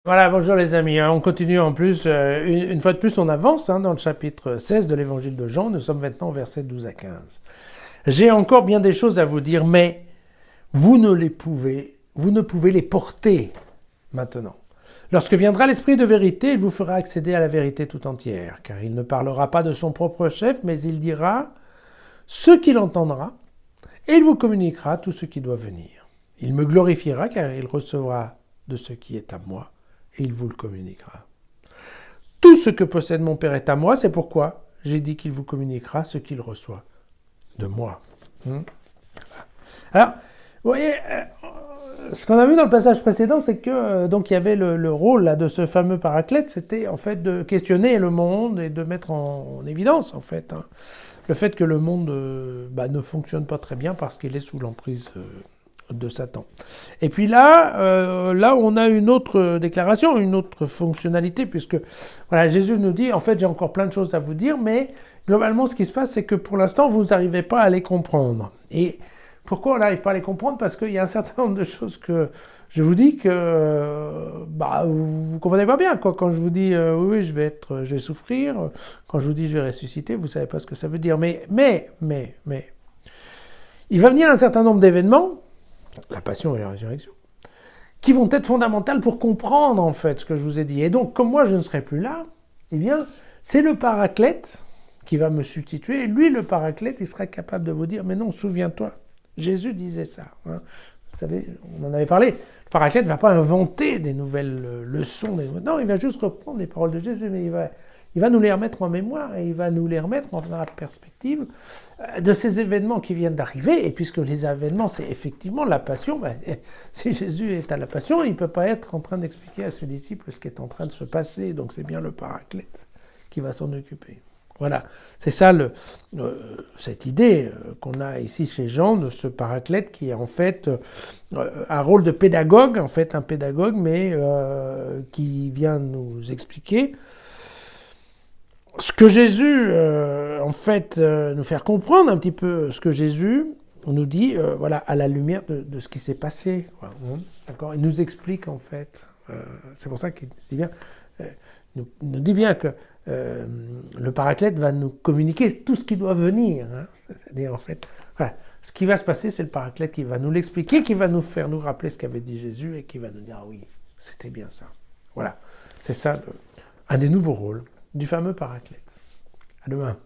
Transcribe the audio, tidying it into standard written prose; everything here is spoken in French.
Voilà, bonjour les amis. On continue en plus, une fois de plus, on avance dans le chapitre 16 de l'évangile de Jean. Nous sommes maintenant au verset 12 à 15. J'ai encore bien des choses à vous dire, mais vous ne pouvez les porter maintenant. Lorsque viendra l'Esprit de vérité, il vous fera accéder à la vérité tout entière, car il ne parlera pas de son propre chef, mais il dira ce qu'il entendra, et il vous communiquera tout ce qui doit venir. Il me glorifiera, car il recevra de ce qui est à moi, et il vous le communiquera. Tout ce que possède mon Père est à moi, c'est pourquoi j'ai dit qu'il vous communiquera ce qu'il reçoit de moi. Alors, vous voyez, ce qu'on a vu dans le passage précédent, c'est que donc il y avait le rôle là, de ce fameux paraclète, c'était en fait de questionner le monde et de mettre en évidence en fait le fait que le monde ne fonctionne pas très bien parce qu'il est sous l'emprise de Satan. Et puis là, on a une autre déclaration, une autre fonctionnalité, puisque voilà, Jésus nous dit, en fait, j'ai encore plein de choses à vous dire, mais globalement, ce qui se passe, c'est que pour l'instant, vous n'arrivez pas à les comprendre. Et pourquoi on n'arrive pas à les comprendre? Parce qu'il y a un certain nombre de choses que je vous dis que vous ne comprenez pas bien. Quoi. Quand je vous dis oui, je vais souffrir, quand je vous dis je vais ressusciter, vous ne savez pas ce que ça veut dire. Mais, il va venir un certain nombre d'événements, la passion et la résurrection, qui vont être fondamentales pour comprendre en fait ce que je vous ai dit. Et donc, comme moi je ne serai plus là, eh bien, c'est le paraclète qui va me substituer. Et lui, le paraclète, il sera capable de vous dire, mais non, souviens-toi, Jésus disait ça. Vous savez, on en avait parlé. Le paraclète ne va pas inventer des nouvelles leçons. Non, il va juste reprendre les paroles de Jésus, mais il va nous les remettre en mémoire et il va nous les remettre dans la perspective de ces événements qui viennent d'arriver. Et puisque les événements, c'est effectivement la passion, si Jésus est à la passion, il ne peut pas être en train d'expliquer à ses disciples ce qui est en train de se passer. Donc c'est bien le paraclète qui va s'en occuper. Voilà, c'est ça cette idée qu'on a ici chez Jean de ce paraclète qui est en fait un rôle de pédagogue, en fait un pédagogue, mais qui vient nous expliquer ce que Jésus, nous faire comprendre un petit peu ce que Jésus nous dit, à la lumière de ce qui s'est passé. D'accord ? Il nous explique en fait, c'est pour ça qu'il nous dit bien que le paraclète va nous communiquer tout ce qui doit venir. C'est-à-dire en fait, ce qui va se passer, c'est le paraclète qui va nous l'expliquer, qui va nous faire nous rappeler ce qu'avait dit Jésus et qui va nous dire ah oui, c'était bien ça. Voilà, c'est ça un des nouveaux rôles du fameux paraclète. À demain.